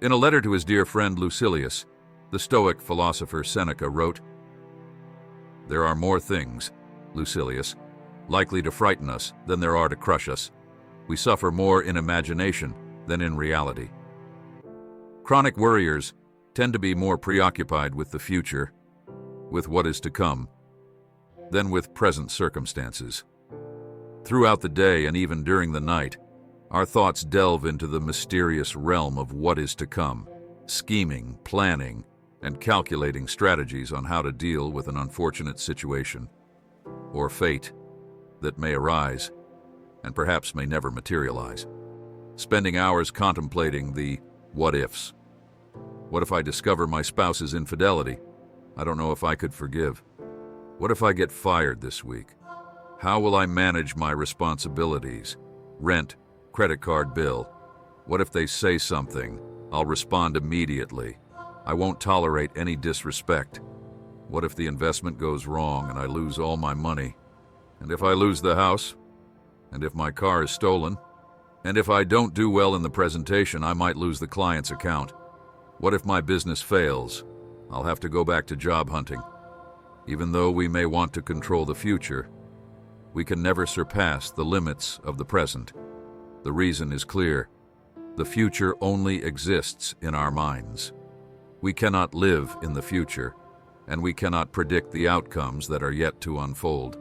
In a letter to his dear friend Lucilius, the Stoic philosopher Seneca wrote, "There are more things, Lucilius, likely to frighten us than there are to crush us. We suffer more in imagination than in reality." Chronic worriers tend to be more preoccupied with the future, with what is to come, than with present circumstances. Throughout the day and even during the night, our thoughts delve into the mysterious realm of what is to come, scheming, planning, and calculating strategies on how to deal with an unfortunate situation or fate that may arise and perhaps may never materialize. Spending hours contemplating the what-ifs. What if I discover my spouse's infidelity? I don't know if I could forgive. What if I get fired this week? How will I manage my responsibilities? Rent, credit card bill. What if they say something? I'll respond immediately. I won't tolerate any disrespect. What if the investment goes wrong and I lose all my money? And if I lose the house? And if my car is stolen? And if I don't do well in the presentation, I might lose the client's account. What if my business fails? I'll have to go back to job hunting. Even though we may want to control the future, we can never surpass the limits of the present. The reason is clear. The future only exists in our minds. We cannot live in the future, and we cannot predict the outcomes that are yet to unfold.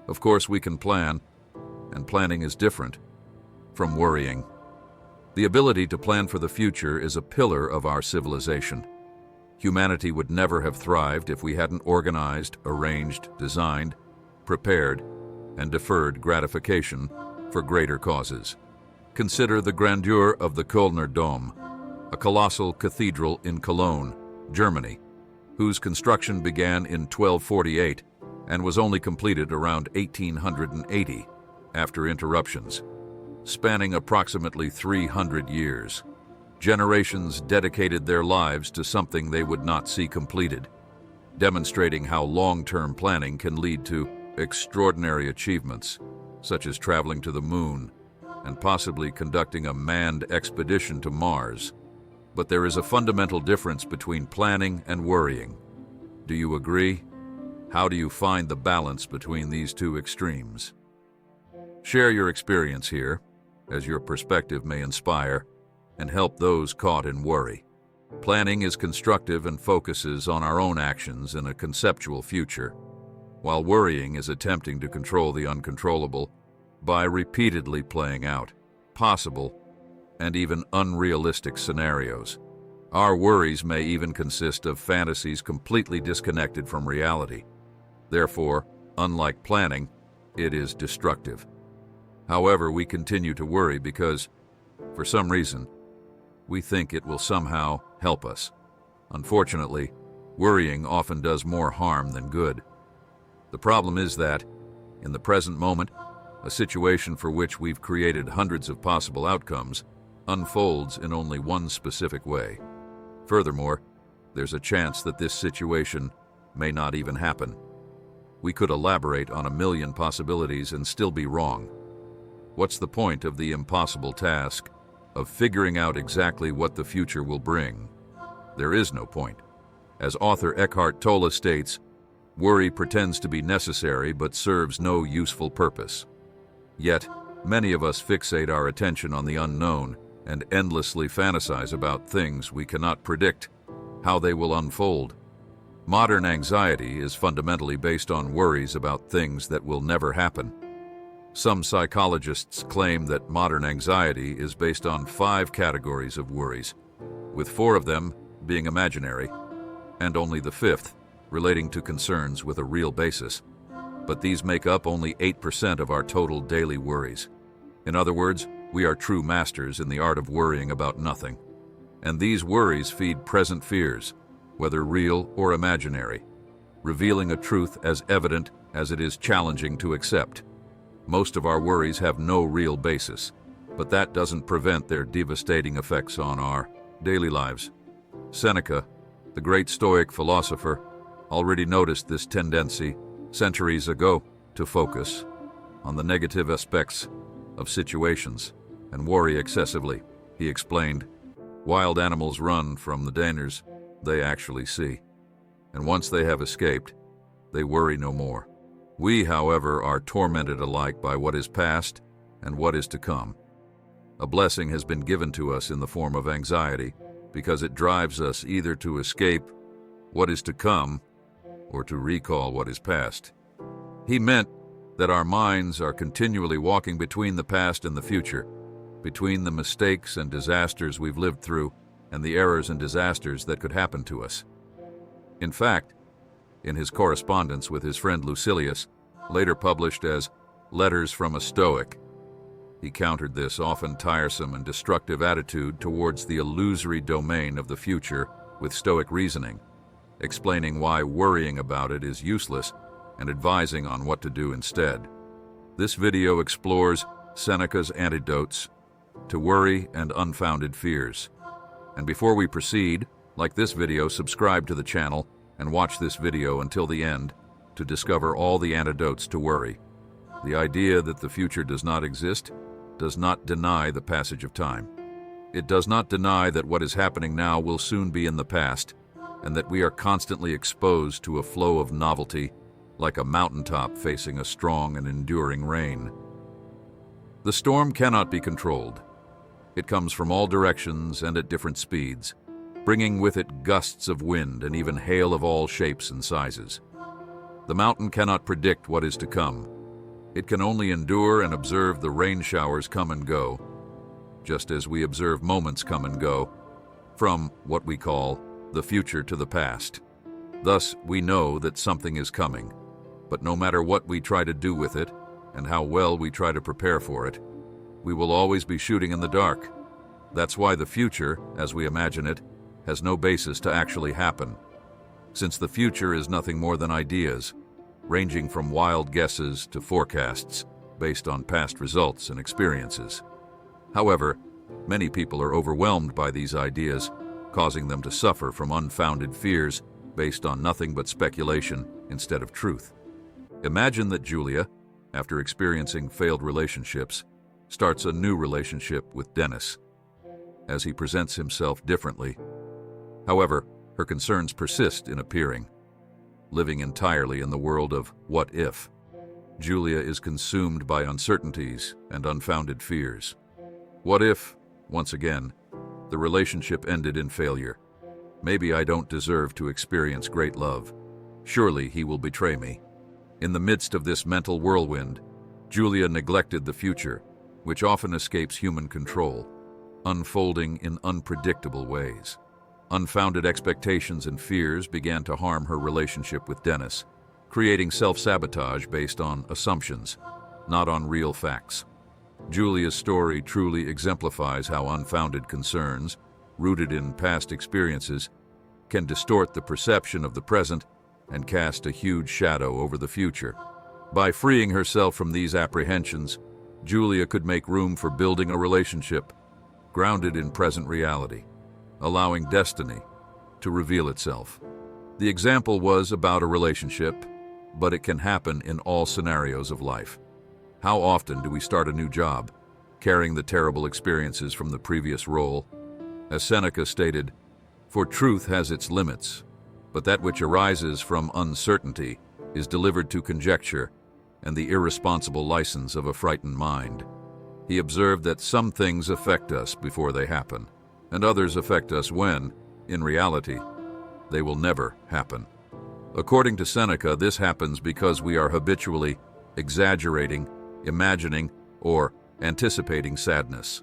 Of course, we can plan, and planning is different from worrying. The ability to plan for the future is a pillar of our civilization. Humanity would never have thrived if we hadn't organized, arranged, designed, prepared, and deferred gratification for greater causes. Consider the grandeur of the Kölner Dome, a colossal cathedral in Cologne, Germany, whose construction began in 1248 and was only completed around 1880 after interruptions, spanning approximately 300 years. Generations dedicated their lives to something they would not see completed, demonstrating how long-term planning can lead to extraordinary achievements, such as traveling to the moon and possibly conducting a manned expedition to Mars. But there is a fundamental difference between planning and worrying. Do you agree? How do you find the balance between these two extremes? Share your experience here, as your perspective may inspire and help those caught in worry. Planning is constructive and focuses on our own actions in a conceptual future, while worrying is attempting to control the uncontrollable by repeatedly playing out possible and even unrealistic scenarios. Our worries may even consist of fantasies completely disconnected from reality. Therefore, unlike planning, it is destructive. However, we continue to worry because, for some reason, we think it will somehow help us. Unfortunately, worrying often does more harm than good. The problem is that, in the present moment, a situation for which we've created hundreds of possible outcomes unfolds in only one specific way. Furthermore, there's a chance that this situation may not even happen. We could elaborate on a million possibilities and still be wrong. What's the point of the impossible task of figuring out exactly what the future will bring? There is no point. As author Eckhart Tolle states, worry pretends to be necessary but serves no useful purpose. Yet, many of us fixate our attention on the unknown and endlessly fantasize about things we cannot predict how they will unfold. Modern anxiety is fundamentally based on worries about things that will never happen. Some psychologists claim that modern anxiety is based on 5 categories of worries, with 4 of them being imaginary, and only the 5th relating to concerns with a real basis. But these make up only 8% of our total daily worries. In other words, we are true masters in the art of worrying about nothing. And these worries feed present fears, whether real or imaginary, revealing a truth as evident as it is challenging to accept. Most of our worries have no real basis, but that doesn't prevent their devastating effects on our daily lives. Seneca, the great Stoic philosopher, already noticed this tendency centuries ago to focus on the negative aspects of situations and worry excessively. He explained, Wild animals run from the dangers they actually see, and once they have escaped, they worry no more. We, however, are tormented alike by what is past and what is to come. A blessing has been given to us in the form of anxiety, because it drives us either to escape what is to come or to recall what is past. He meant that our minds are continually walking between the past and the future, between the mistakes and disasters we've lived through and the errors and disasters that could happen to us. In fact, in his correspondence with his friend Lucilius, later published as Letters from a Stoic, he countered this often tiresome and destructive attitude towards the illusory domain of the future with Stoic reasoning, explaining why worrying about it is useless and advising on what to do instead. This video explores Seneca's antidotes to worry and unfounded fears. And before we proceed, like this video, subscribe to the channel and watch this video until the end to discover all the antidotes to worry. The idea that the future does not exist does not deny the passage of time. It does not deny that what is happening now will soon be in the past, and that we are constantly exposed to a flow of novelty like a mountaintop facing a strong and enduring rain. The storm cannot be controlled. It comes from all directions and at different speeds, bringing with it gusts of wind and even hail of all shapes and sizes. The mountain cannot predict what is to come. It can only endure and observe the rain showers come and go, just as we observe moments come and go, from what we call the future to the past. Thus, we know that something is coming, but no matter what we try to do with it and how well we try to prepare for it, we will always be shooting in the dark. That's why the future, as we imagine it, has no basis to actually happen, since the future is nothing more than ideas, ranging from wild guesses to forecasts based on past results and experiences. However, many people are overwhelmed by these ideas, causing them to suffer from unfounded fears based on nothing but speculation instead of truth. Imagine that Julia, after experiencing failed relationships, starts a new relationship with Dennis, as he presents himself differently. However, her concerns persist in appearing, living entirely in the world of what if. Julia is consumed by uncertainties and unfounded fears. What if, once again, the relationship ended in failure? Maybe I don't deserve to experience great love. Surely he will betray me. In the midst of this mental whirlwind, Julia neglected the future, which often escapes human control, unfolding in unpredictable ways. Unfounded expectations and fears began to harm her relationship with Dennis, creating self-sabotage based on assumptions, not on real facts. Julia's story truly exemplifies how unfounded concerns, rooted in past experiences, can distort the perception of the present and cast a huge shadow over the future. By freeing herself from these apprehensions, Julia could make room for building a relationship grounded in present reality, allowing destiny to reveal itself. The example was about a relationship, but it can happen in all scenarios of life. How often do we start a new job, carrying the terrible experiences from the previous role? As Seneca stated, "For truth has its limits, but that which arises from uncertainty is delivered to conjecture and the irresponsible license of a frightened mind." He observed that some things affect us before they happen, and others affect us when, in reality, they will never happen. According to Seneca, this happens because we are habitually exaggerating, imagining, or anticipating sadness.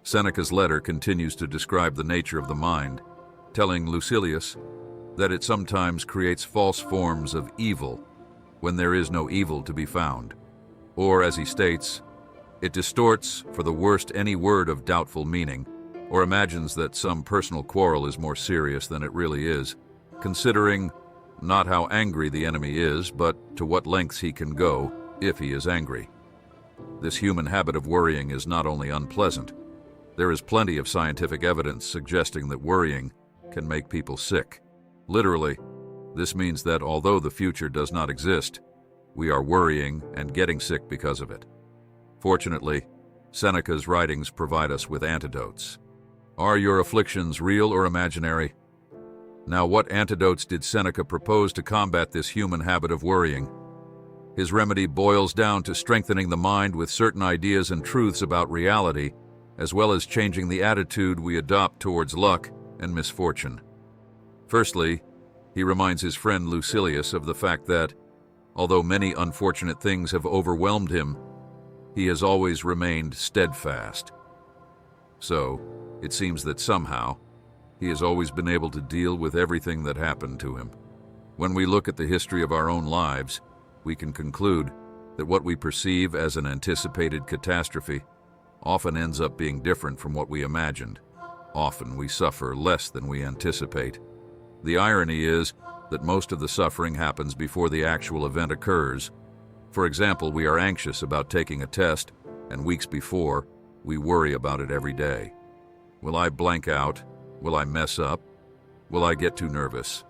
Seneca's letter continues to describe the nature of the mind, telling Lucilius that it sometimes creates false forms of evil when there is no evil to be found. Or, as he states, it distorts for the worst any word of doubtful meaning, or imagines that some personal quarrel is more serious than it really is, considering not how angry the enemy is, but to what lengths he can go if he is angry. This human habit of worrying is not only unpleasant, there is plenty of scientific evidence suggesting that worrying can make people sick. Literally, this means that although the future does not exist, we are worrying and getting sick because of it. Fortunately, Seneca's writings provide us with antidotes. Are your afflictions real or imaginary? Now, what antidotes did Seneca propose to combat this human habit of worrying? His remedy boils down to strengthening the mind with certain ideas and truths about reality, as well as changing the attitude we adopt towards luck and misfortune. Firstly, he reminds his friend Lucilius of the fact that, although many unfortunate things have overwhelmed him, he has always remained steadfast. So, it seems that somehow, he has always been able to deal with everything that happened to him. When we look at the history of our own lives, we can conclude that what we perceive as an anticipated catastrophe often ends up being different from what we imagined. Often we suffer less than we anticipate. The irony is that most of the suffering happens before the actual event occurs. For example, we are anxious about taking a test, and weeks before, we worry about it every day. Will I blank out? Will I mess up? Will I get too nervous?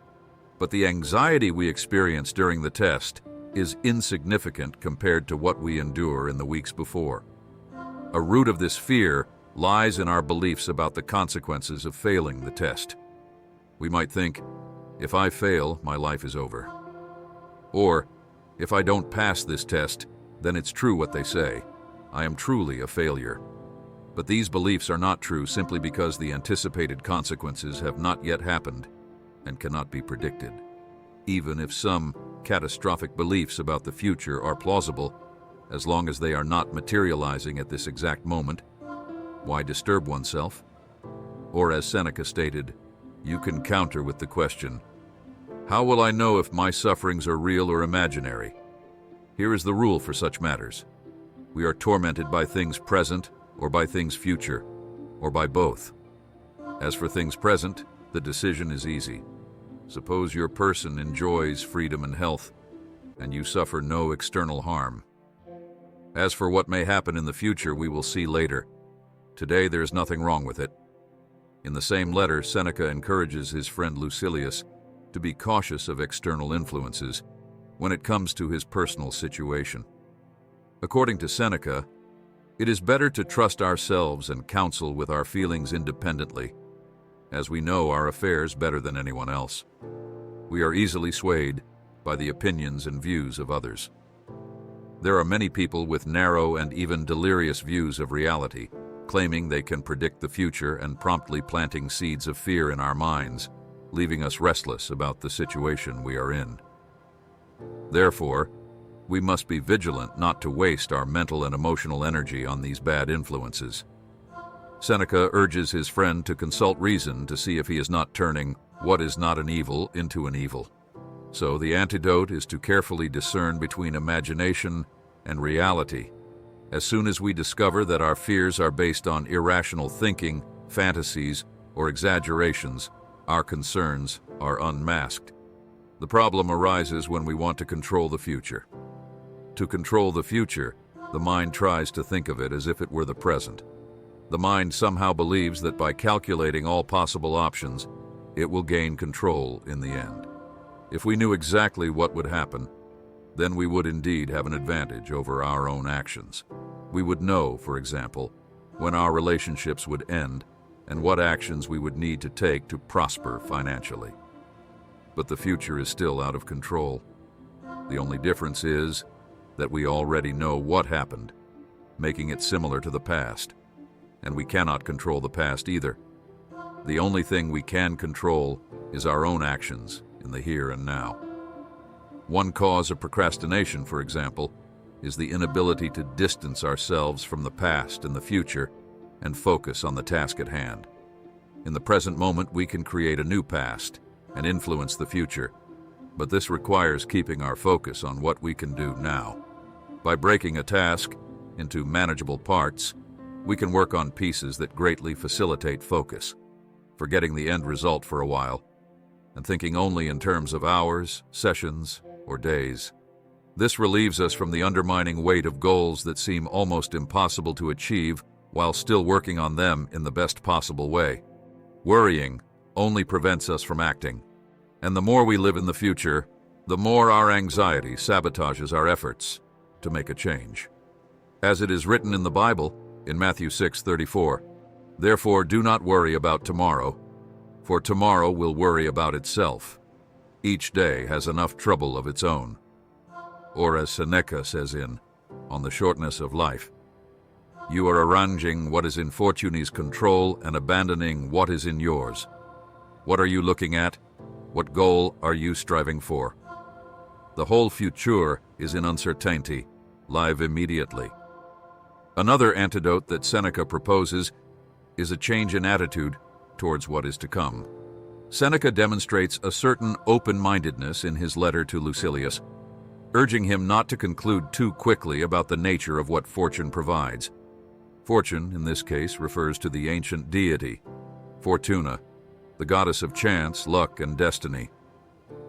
But the anxiety we experience during the test is insignificant compared to what we endure in the weeks before. A root of this fear lies in our beliefs about the consequences of failing the test. We might think, if I fail, my life is over. Or, if I don't pass this test, then it's true what they say. I am truly a failure. But these beliefs are not true simply because the anticipated consequences have not yet happened and cannot be predicted. Even if some catastrophic beliefs about the future are plausible, as long as they are not materializing at this exact moment, why disturb oneself? Or as Seneca stated, you can counter with the question, how will I know if my sufferings are real or imaginary? Here is the rule for such matters. We are tormented by things present or by things future, or by both. As for things present, the decision is easy. Suppose your person enjoys freedom and health, and you suffer no external harm. As for what may happen in the future, we will see later. Today there is nothing wrong with it. In the same letter, Seneca encourages his friend Lucilius to be cautious of external influences when it comes to his personal situation. According to Seneca, it is better to trust ourselves and counsel with our feelings independently, as we know our affairs better than anyone else. We are easily swayed by the opinions and views of others. There are many people with narrow and even delirious views of reality, claiming they can predict the future and promptly planting seeds of fear in our minds, leaving us restless about the situation we are in. Therefore, we must be vigilant not to waste our mental and emotional energy on these bad influences. Seneca urges his friend to consult reason to see if he is not turning what is not an evil into an evil. So the antidote is to carefully discern between imagination and reality. As soon as we discover that our fears are based on irrational thinking, fantasies, or exaggerations, our concerns are unmasked. The problem arises when we want to control the future. To control the future, the mind tries to think of it as if it were the present. The mind somehow believes that by calculating all possible options, it will gain control in the end. If we knew exactly what would happen, then we would indeed have an advantage over our own actions. We would know, for example, when our relationships would end and what actions we would need to take to prosper financially. But the future is still out of control. The only difference is that we already know what happened, making it similar to the past. And we cannot control the past either. The only thing we can control is our own actions in the here and now. One cause of procrastination, for example, is the inability to distance ourselves from the past and the future and focus on the task at hand. In the present moment, we can create a new past and influence the future, but this requires keeping our focus on what we can do now. By breaking a task into manageable parts, we can work on pieces that greatly facilitate focus, forgetting the end result for a while, and thinking only in terms of hours, sessions, or days. This relieves us from the undermining weight of goals that seem almost impossible to achieve while still working on them in the best possible way. Worrying only prevents us from acting, and the more we live in the future, the more our anxiety sabotages our efforts to make a change. As it is written in the Bible, in Matthew 6:34, Therefore, do not worry about tomorrow, for tomorrow will worry about itself. Each day has enough trouble of its own. Or as Seneca says On the Shortness of Life, you are arranging what is in Fortune's control and abandoning what is in yours. What are you looking at? What goal are you striving for? The whole future is in uncertainty. Live immediately. Another antidote that Seneca proposes is a change in attitude towards what is to come. Seneca demonstrates a certain open-mindedness in his letter to Lucilius, urging him not to conclude too quickly about the nature of what fortune provides. Fortune, in this case, refers to the ancient deity, Fortuna, the goddess of chance, luck, and destiny.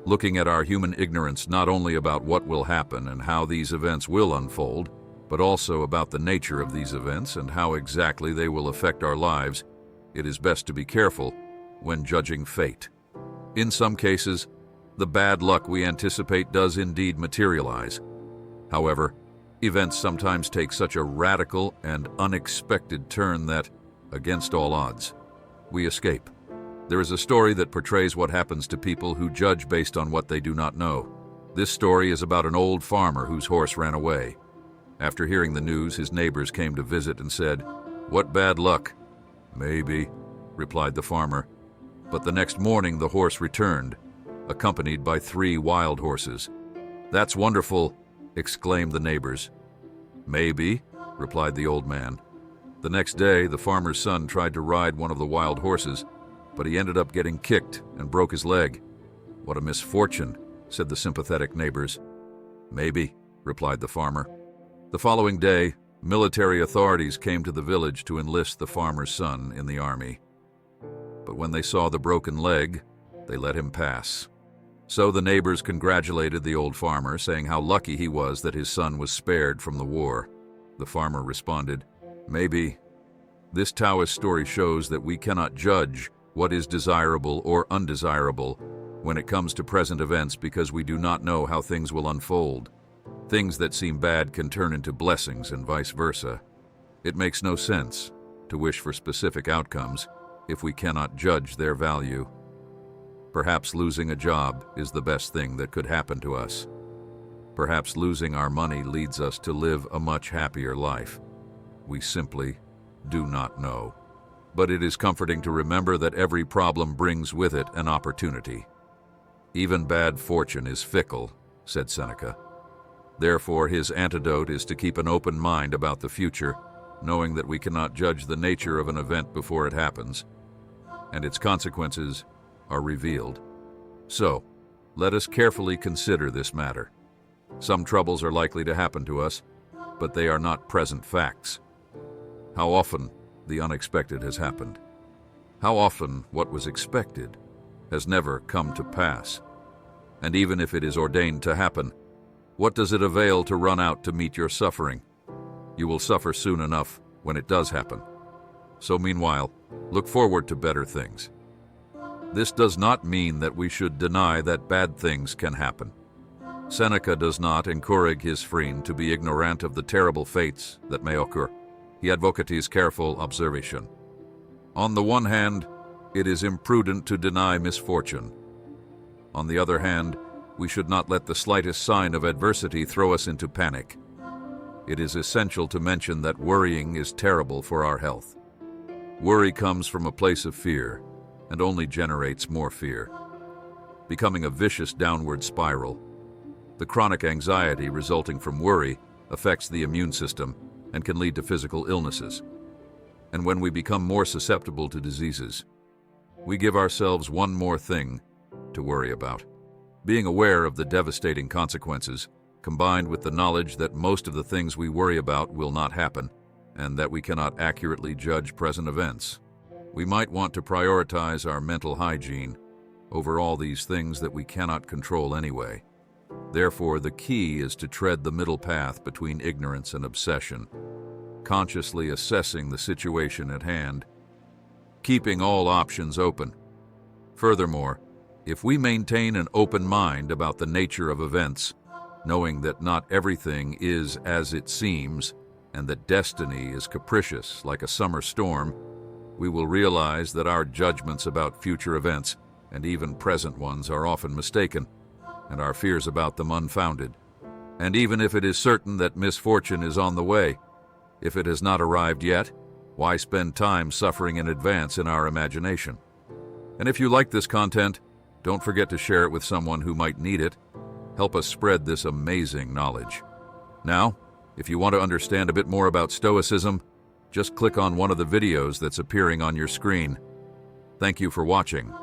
Looking at our human ignorance not only about what will happen and how these events will unfold, but also about the nature of these events and how exactly they will affect our lives, it is best to be careful when judging fate. In some cases, the bad luck we anticipate does indeed materialize. However, events sometimes take such a radical and unexpected turn that, against all odds, we escape. There is a story that portrays what happens to people who judge based on what they do not know. This story is about an old farmer whose horse ran away. After hearing the news, his neighbors came to visit and said, "What bad luck?" "Maybe," replied the farmer. But the next morning the horse returned, accompanied by 3 wild horses. "That's wonderful," exclaimed the neighbors. "Maybe," replied the old man. The next day, the farmer's son tried to ride one of the wild horses, but he ended up getting kicked and broke his leg. "What a misfortune," said the sympathetic neighbors. "Maybe," replied the farmer. The following day, military authorities came to the village to enlist the farmer's son in the army. But when they saw the broken leg, they let him pass. So the neighbors congratulated the old farmer, saying how lucky he was that his son was spared from the war. The farmer responded, "Maybe." This Taoist story shows that we cannot judge what is desirable or undesirable when it comes to present events because we do not know how things will unfold. Things that seem bad can turn into blessings and vice versa. It makes no sense to wish for specific outcomes if we cannot judge their value. Perhaps losing a job is the best thing that could happen to us. Perhaps losing our money leads us to live a much happier life. We simply do not know. But it is comforting to remember that every problem brings with it an opportunity. "Even bad fortune is fickle," said Seneca. Therefore, his antidote is to keep an open mind about the future, knowing that we cannot judge the nature of an event before it happens, and its consequences are revealed. So, let us carefully consider this matter. Some troubles are likely to happen to us, but they are not present facts. How often the unexpected has happened? How often what was expected has never come to pass? And even if it is ordained to happen, what does it avail to run out to meet your suffering? You will suffer soon enough when it does happen. So meanwhile, look forward to better things. This does not mean that we should deny that bad things can happen. Seneca does not encourage his friend to be ignorant of the terrible fates that may occur. He advocates careful observation. On the one hand, it is imprudent to deny misfortune. On the other hand, we should not let the slightest sign of adversity throw us into panic. It is essential to mention that worrying is terrible for our health. Worry comes from a place of fear and only generates more fear, becoming a vicious downward spiral. The chronic anxiety resulting from worry affects the immune system and can lead to physical illnesses. And when we become more susceptible to diseases, we give ourselves one more thing to worry about. Being aware of the devastating consequences, combined with the knowledge that most of the things we worry about will not happen, and that we cannot accurately judge present events, we might want to prioritize our mental hygiene over all these things that we cannot control anyway. Therefore, the key is to tread the middle path between ignorance and obsession, consciously assessing the situation at hand, keeping all options open. Furthermore, if we maintain an open mind about the nature of events, knowing that not everything is as it seems, and that destiny is capricious like a summer storm, we will realize that our judgments about future events, and even present ones, are often mistaken, and our fears about them unfounded. And even if it is certain that misfortune is on the way, if it has not arrived yet, why spend time suffering in advance in our imagination? And if you like this content, don't forget to share it with someone who might need it. Help us spread this amazing knowledge. Now, if you want to understand a bit more about Stoicism, just click on one of the videos that's appearing on your screen. Thank you for watching.